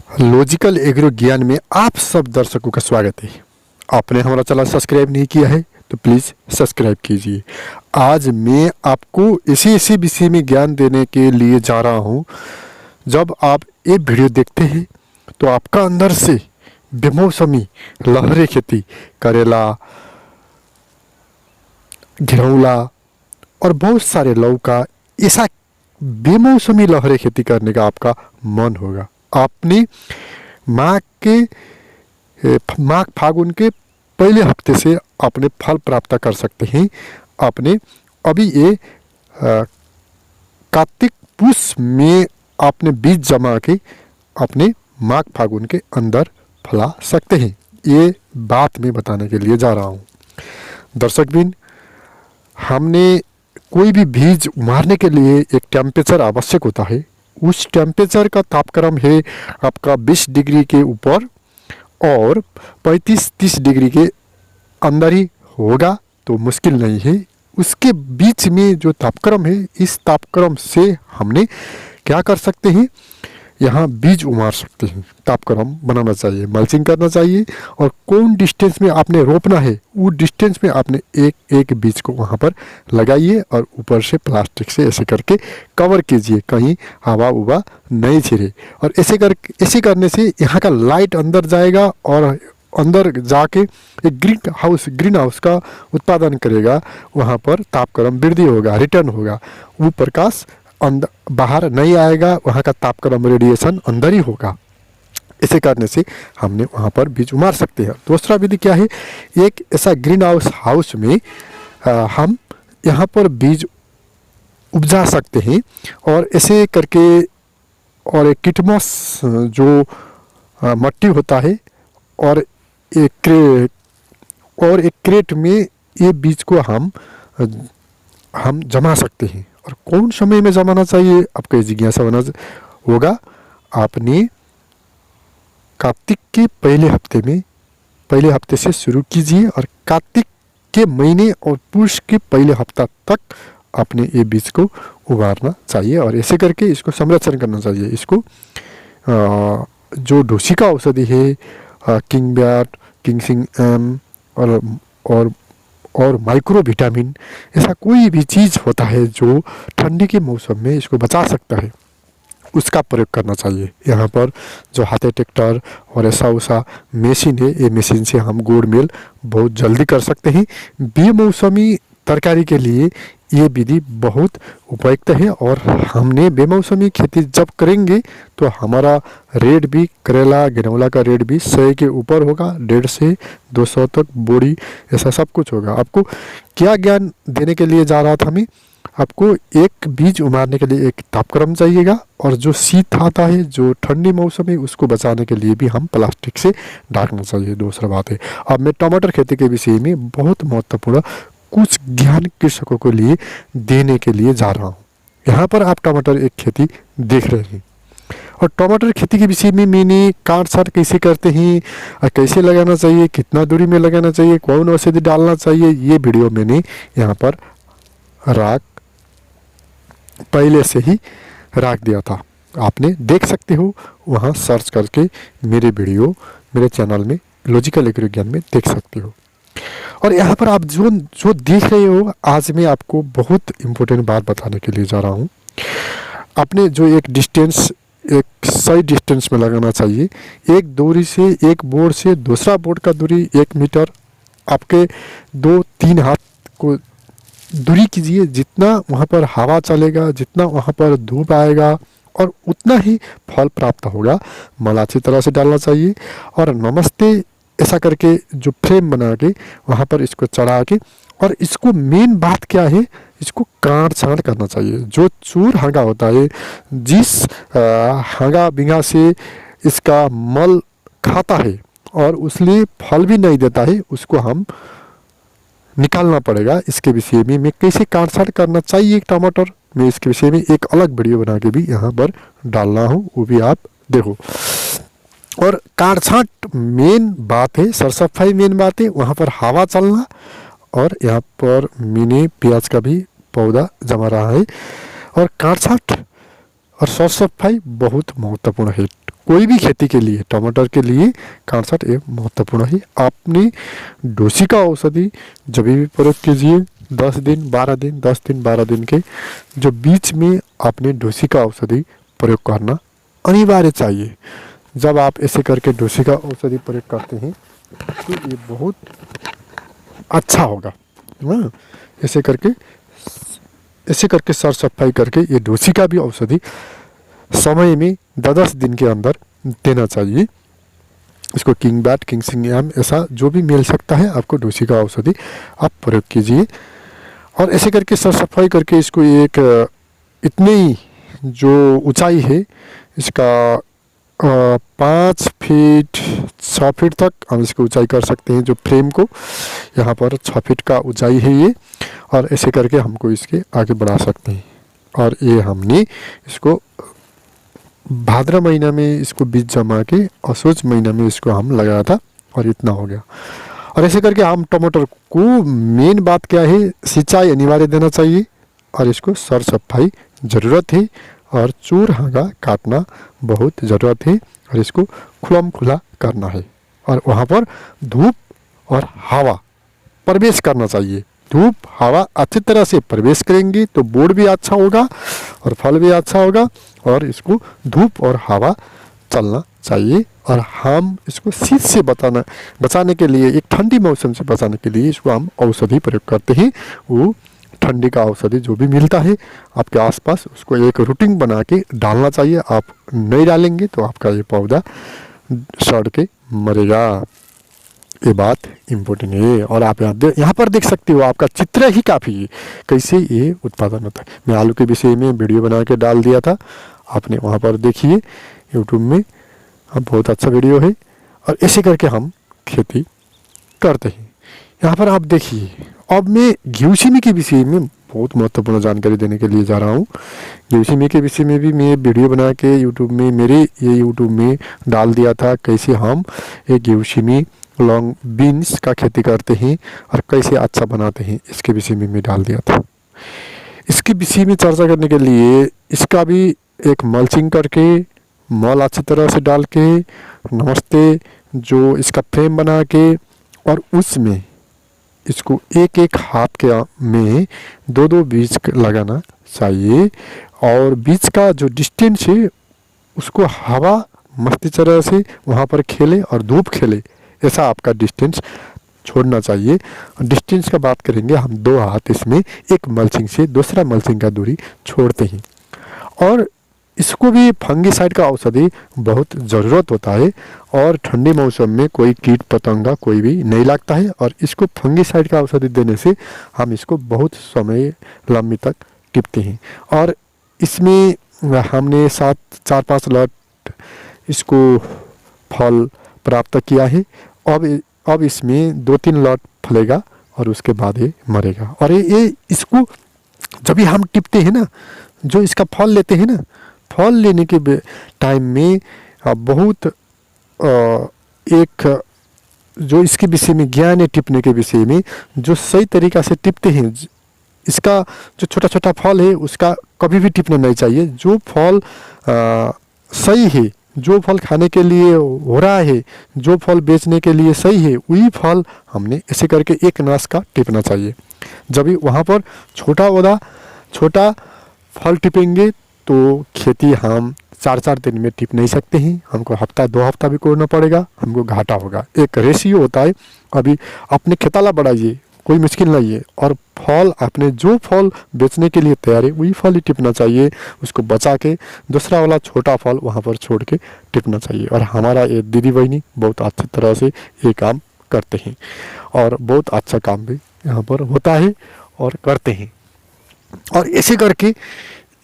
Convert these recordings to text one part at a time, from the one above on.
Logical agro ज्ञान में आप सब दर्शकों का स्वागत है। आपने हमारा चैनल सब्सक्राइब नहीं किया है तो प्लीज़ सब्सक्राइब कीजिए। आज मैं आपको इसी विषय में ज्ञान देने के लिए जा रहा हूँ। जब आप ये वीडियो देखते हैं तो आपका अंदर से बेमौसमी लहरे खेती, करेला, घिरौला और बहुत सारे लौका, ऐसा बेमौसमी लहरे खेती करने का आपका मन होगा। आपने माघ फागुन के पहले हफ्ते से अपने फल प्राप्त कर सकते हैं। आपने अभी ये कार्तिक पुष में आपने बीज जमा के अपने माघ फागुन के अंदर फला सकते हैं। ये बात मैं बताने के लिए जा रहा हूँ। दर्शकबिन, हमने कोई भी बीज उमारने के लिए एक टेम्परेचर आवश्यक होता है। उस टेम्परेचर का तापक्रम है आपका 20 डिग्री के ऊपर और 35-30 डिग्री के अंदर ही होगा तो मुश्किल नहीं है। उसके बीच में जो तापक्रम है, इस तापक्रम से हमने क्या कर सकते हैं, यहाँ बीज उमार सकते हैं। तापक्रम बनाना चाहिए, मल्चिंग करना चाहिए और कौन डिस्टेंस में आपने रोपना है वो डिस्टेंस में आपने एक एक बीज को वहाँ पर लगाइए और ऊपर से प्लास्टिक से ऐसे करके कवर कीजिए, कहीं हवा उवा नहीं छिरे। और ऐसे करने से यहाँ का लाइट अंदर जाएगा और अंदर जाके एक ग्रीन हाउस का उत्पादन करेगा। वहाँ पर तापक्रम वृद्धि होगा, रिटर्न होगा। वो प्रकाश अंदर बाहर नहीं आएगा, वहाँ का तापक्रम रेडिएशन अंदर ही होगा। इसे करने से हमने वहाँ पर बीज उमार सकते हैं। दूसरा विधि क्या है, एक ऐसा ग्रीन हाउस में हम यहाँ पर बीज उपजा सकते हैं और ऐसे करके और एक किटमस जो मट्टी होता है और एक क्रेट में ये बीज को हम जमा सकते हैं। और कौन समय में जमाना चाहिए, आपका जिज्ञासा होना होगा। आपने कार्तिक के पहले हफ्ते से शुरू कीजिए और कार्तिक के महीने और पुष के पहले हफ्ता तक आपने ये बीज को उगाना चाहिए और ऐसे करके इसको संरक्षण करना चाहिए। इसको जो ढूसी का औषधि है, किंग बैट, किंगसिंग एम और माइक्रो विटामिन, ऐसा कोई भी चीज़ होता है जो ठंडी के मौसम में इसको बचा सकता है, उसका प्रयोग करना चाहिए। यहाँ पर जो हाथे ट्रैक्टर और ऐसा मशीन है, ये मशीन से हम गुड़ मिल बहुत जल्दी कर सकते हैं। बेमौसमी तरकारी के लिए ये विधि बहुत उपयुक्त है और हमने बेमौसमी खेती जब करेंगे तो हमारा रेट भी, करेला घिरौला का रेट भी 100 के ऊपर होगा, 150 से 200 तक बोरी, ऐसा सब कुछ होगा। आपको क्या ज्ञान देने के लिए जा रहा था मैं, आपको एक बीज उमारने के लिए एक तापक्रम चाहिएगा और जो शीत आता है, जो ठंडी मौसम है, उसको बचाने के लिए भी हम प्लास्टिक से ढकना चाहिए। दूसरा बात है, अब मैं टमाटर खेती के विषय में बहुत महत्वपूर्ण कुछ ज्ञान कृषकों के लिए देने के लिए जा रहा हूँ। यहाँ पर आप टमाटर एक खेती देख रहे हैं और टमाटर खेती के विषय में मैंने काट छाट कैसे करते हैं और कैसे लगाना चाहिए, कितना दूरी में लगाना चाहिए, कौन औषधि डालना चाहिए, ये वीडियो मैंने यहाँ पर पहले से ही रख दिया था। आपने देख सकते हो, वहाँ सर्च करके मेरे वीडियो मेरे चैनल में लॉजिकल एग्रो ज्ञान में देख सकते हो। और यहाँ पर आप जो देख रहे हो, आज मैं आपको बहुत इम्पोर्टेंट बात बताने के लिए जा रहा हूँ। आपने जो एक सही डिस्टेंस में लगाना चाहिए। एक दूरी से, एक बोर्ड से दूसरा बोर्ड का दूरी 1 मीटर, आपके 2-3 हाथ को दूरी कीजिए। जितना वहाँ पर हवा चलेगा, जितना वहाँ पर धूप आएगा और उतना ही फल प्राप्त होगा। माला अच्छी तरह से डालना चाहिए और नमस्ते ऐसा करके जो फ्रेम बना के वहाँ पर इसको चढ़ा के, और इसको मेन बात क्या है, इसको काट छाँट करना चाहिए। जो चूर हाँगा होता है, जिस हाँगा बिंगा से इसका मल खाता है और उसलिए फल भी नहीं देता है, उसको हम निकालना पड़ेगा। इसके विषय में मैं कैसे काट छाँट करना चाहिए टमाटर, मैं इसके विषय में एक अलग वीडियो बना के भी यहाँ पर डालना हूँ, वो भी आप देखो। और काट छाँट मेन बात है, सरसफाई मेन बात है, वहाँ पर हवा चलना। और यहाँ पर मिनी प्याज का भी पौधा जमा रहा है। और काट छाँट और साफ सफाई बहुत महत्वपूर्ण है। कोई भी खेती के लिए, टमाटर के लिए कांसठ ये महत्वपूर्ण है। आपने डोसिका औषधि जब भी प्रयोग कीजिए 10 दिन 12 दिन 10 दिन 12 दिन के जो बीच में आपने डोसिका औषधि प्रयोग करना अनिवार्य चाहिए। जब आप ऐसे करके डोसिका औषधि प्रयोग करते हैं तो ये बहुत अच्छा होगा। हाँ, ऐसे करके सर सफाई करके ये डोसिका भी औषधि समय में 10 दिन के अंदर देना चाहिए। इसको किंग बैट किंग सिंगयाम ऐसा जो भी मिल सकता है आपको डोसिका औषधि आप प्रयोग कीजिए। और ऐसे करके सर सफाई करके इसको एक इतनी जो ऊंचाई है इसका 5 फीट 6 फीट तक हम इसको ऊंचाई कर सकते हैं। जो फ्रेम को यहाँ पर 6 फीट का ऊंचाई है ये, और ऐसे करके हमको इसके आगे बढ़ा सकते हैं। और ये हमने इसको भाद्र महीना में इसको बीज जमा के असोज महीना में इसको हम लगाया था और इतना हो गया। और ऐसे करके हम टमाटर को मेन बात क्या है, सिंचाई अनिवार्य देना चाहिए और इसको सर सफाई ज़रूरत है और चूर हाँगा काटना बहुत ज़रूरत है और इसको खुलम खुला करना है। और वहाँ पर धूप और हवा प्रवेश करना चाहिए। धूप हवा अच्छी तरह से प्रवेश करेंगे तो बोर्ड भी अच्छा होगा और फल भी अच्छा होगा। और इसको धूप और हवा चलना चाहिए। और हम इसको शीत से बचाने के लिए, एक ठंडी मौसम से बचाने के लिए इसको हम औषधि प्रयोग करते हैं। वो ठंडी का औषधि जो भी मिलता है आपके आसपास उसको एक रूटीन बना के डालना चाहिए। आप नहीं डालेंगे तो आपका ये पौधा सड़ के मरेगा। ये बात इम्पोर्टेंट है। और आप यहाँ पर देख सकते हो, आपका चित्र ही काफ़ी है कैसे ये उत्पादन होता है। मैं आलू के विषय में वीडियो बना के डाल दिया था, आपने वहाँ पर देखिए यूट्यूब में। अब बहुत अच्छा वीडियो है। और ऐसे करके हम खेती करते हैं। यहाँ पर आप देखिए, अब मैं ग्यूसीमी के विषय में बहुत महत्वपूर्ण जानकारी देने के लिए जा रहा हूँ। ग्यूसीमी के विषय में भी मैं वीडियो बना के यूट्यूब में डाल दिया था, कैसे हम एक ग्यूसीमी लॉन्ग बीन्स का खेती करते हैं और कैसे अच्छा बनाते हैं, इसके विषय में मैं डाल दिया था। इसके विषय में चर्चा करने के लिए इसका भी एक मल्चिंग करके, मल अच्छी तरह से डाल के, नमस्ते जो इसका फ्रेम बना के, और उसमें इसको एक एक हाथ के में 2-2 बीज लगाना चाहिए। और बीज का जो डिस्टेंस है उसको हवा मस्ती तरह से वहाँ पर खेले और धूप खेले, ऐसा आपका डिस्टेंस छोड़ना चाहिए। डिस्टेंस का बात करेंगे हम, 2 हाथ इसमें एक मल्चिंग से दूसरा मल्चिंग का दूरी छोड़ते हैं। और इसको भी फंगीसाइड का औषधि बहुत ज़रूरत होता है। और ठंडी मौसम में कोई कीट पतंगा कोई भी नहीं लगता है। और इसको फंगीसाइड का औषधि देने से हम इसको बहुत समय लंबी तक टिपते हैं। और इसमें हमने 4-5 लॉट इसको फल प्राप्त किया है। अब इसमें 2-3 लॉट फलेगा और उसके बाद ये मरेगा। और ये इसको जब भी हम टिपते हैं ना, जो इसका फल लेते हैं ना, फल लेने के टाइम में बहुत एक जो इसके विषय में ज्ञान है, टिपने के विषय में जो सही तरीक़ा से टिपते हैं, इसका जो छोटा छोटा फल है उसका कभी भी टिपना नहीं चाहिए। जो फल सही है, जो फल खाने के लिए हो रहा है, जो फल बेचने के लिए सही है, वही फल हमने ऐसे करके एक नाश का टिपना चाहिए। जब भी वहाँ पर छोटा फल टिपेंगे तो खेती हम 4-4 दिन में टिप नहीं सकते हैं। हमको हफ्ता 2 हफ्ता भी कोरना पड़ेगा, हमको घाटा होगा। एक रेशियो होता है। अभी अपने खेताला बढ़ाइए, कोई मुश्किल नहीं है। और फल आपने जो फल बेचने के लिए तैयार है वही फल ही टिपना चाहिए। उसको बचा के दूसरा वाला छोटा फल वहाँ पर छोड़ के टिपना चाहिए। और हमारा ये दीदी बहनी बहुत अच्छी तरह से ये काम करते हैं और बहुत अच्छा काम भी यहाँ पर होता है और करते हैं। और ऐसे करके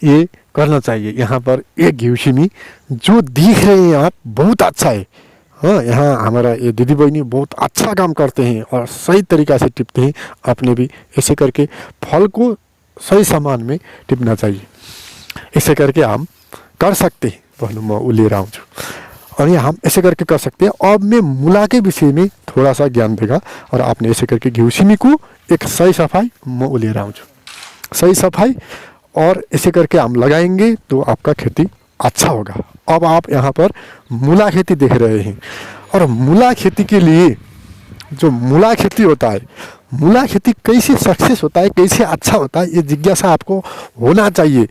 ये करना चाहिए। यहाँ पर एक ग्यूसीमी जो दिख रहे हैं आप, बहुत अच्छा है। हाँ, यहाँ हमारा ये दीदी बहनी बहुत अच्छा काम करते हैं और सही तरीक़ा से टिपते हैं। आपने भी ऐसे करके फल को सही सामान में टिपना चाहिए। ऐसे करके हम कर सकते हैं। भन्नु म उले रहा हूँ और ये हम ऐसे करके कर सकते हैं। अब मैं मूला के विषय में थोड़ा सा ज्ञान देगा और आपने ऐसे करके ग्यूसीमी को एक सही सफाई म उले रहा हूँ, सही सफाई और ऐसे करके हम लगाएंगे तो आपका खेती अच्छा होगा। अब आप यहाँ पर मूला खेती देख रहे हैं। और मूला खेती के लिए जो मूला खेती होता है, मूला खेती कैसे सक्सेस होता है, कैसे अच्छा होता है, ये जिज्ञासा आपको होना चाहिए।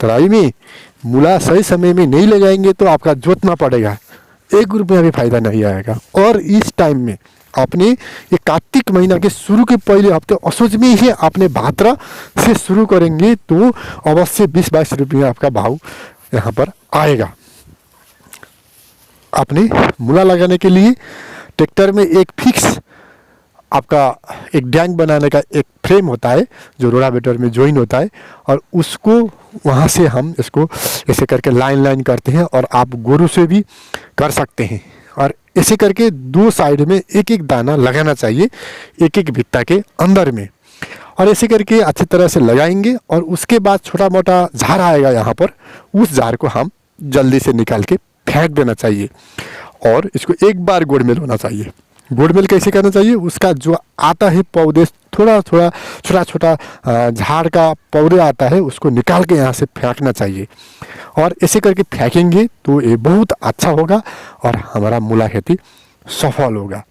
तराई में मूला सही समय में नहीं लगाएंगे तो आपका जोतना पड़ेगा, 1 रुपया भी फायदा नहीं आएगा। और इस टाइम में आपने ये कार्तिक महीना के शुरू के पहले हफ्ते असोज में ही आपने भाद्रा से शुरू करेंगे तो अवश्य 20-22 रुपया आपका भाव यहाँ पर आएगा। आपने मूला लगाने के लिए ट्रैक्टर में एक फिक्स आपका एक डैंग बनाने का एक फ्रेम होता है जो रोटावेटर में ज्वाइन होता है, और उसको वहाँ से हम इसको ऐसे करके लाइन करते हैं, और आप गोरू से भी कर सकते हैं। और ऐसे करके 2 साइड में एक एक दाना लगाना चाहिए, एक एक भित्ता के अंदर में। और ऐसे करके अच्छी तरह से लगाएंगे, और उसके बाद छोटा मोटा झाड़ आएगा यहाँ पर, उस झाड़ को हम जल्दी से निकाल के फेंक देना चाहिए। और इसको एक बार गोड़मेल होना चाहिए। गोड़मेल कैसे करना चाहिए, उसका जो आता है पौधे, थोड़ा छोटा झाड़ का पौधे आता है, उसको निकाल के यहाँ से फेंकना चाहिए। और ऐसे करके फेंकेंगे तो ये बहुत अच्छा होगा और हमारा मूला खेती सफल होगा।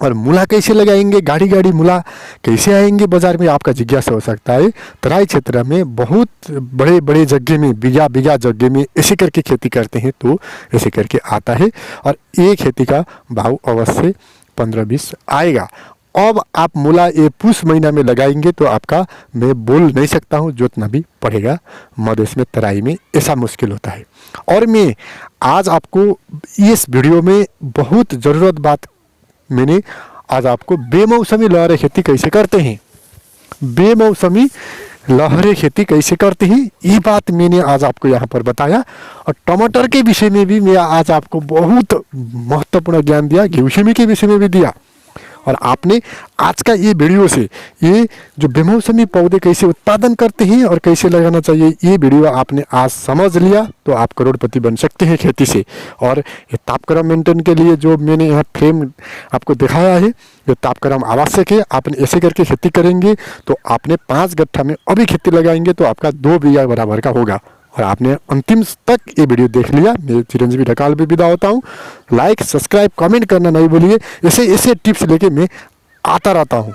और मूला कैसे लगाएंगे, गाड़ी मूला कैसे आएंगे बाज़ार में, आपका जिज्ञासा हो सकता है। तराई क्षेत्र में बहुत बड़े जगह में, बीघा जगह में ऐसे करके खेती करते हैं, तो ऐसे करके आता है। और ये खेती का भाव अवश्य 15-20 आएगा। अब आप मूला ये पुष महीना में लगाएंगे तो आपका, मैं बोल नहीं सकता हूँ, जोतना भी पड़ेगा। मधेश में तराई में ऐसा मुश्किल होता है। और मैं आज आपको इस वीडियो में बहुत ज़रूरत बात मैंने आज आपको बेमौसमी लहरे खेती कैसे करते हैं, बेमौसमी लहरे खेती कैसे करते हैं, ये बात मैंने आज आपको यहाँ पर बताया। और टमाटर के विषय में भी मैं आज आपको बहुत महत्वपूर्ण ज्ञान दिया, गेहूं के विषय में भी दिया। और आपने आज का ये वीडियो से ये जो बेमौसमी पौधे कैसे उत्पादन करते हैं और कैसे लगाना चाहिए, ये वीडियो आपने आज समझ लिया तो आप करोड़पति बन सकते हैं खेती से। और ये तापक्रम मेंटेन के लिए जो मैंने यहाँ फ्रेम आपको दिखाया है, ये तापक्रम आवश्यक है। आपने ऐसे करके खेती करेंगे तो आपने 5 गट्ठा में अभी खेती लगाएंगे तो आपका 2 बीघा बराबर का होगा। और आपने अंतिम तक ये वीडियो देख लिया। मैं चिरंजीवी ढकाल भी विदा होता हूँ। लाइक, सब्सक्राइब, कमेंट करना नहीं भूलिए। ऐसे टिप्स लेके मैं आता रहता हूँ।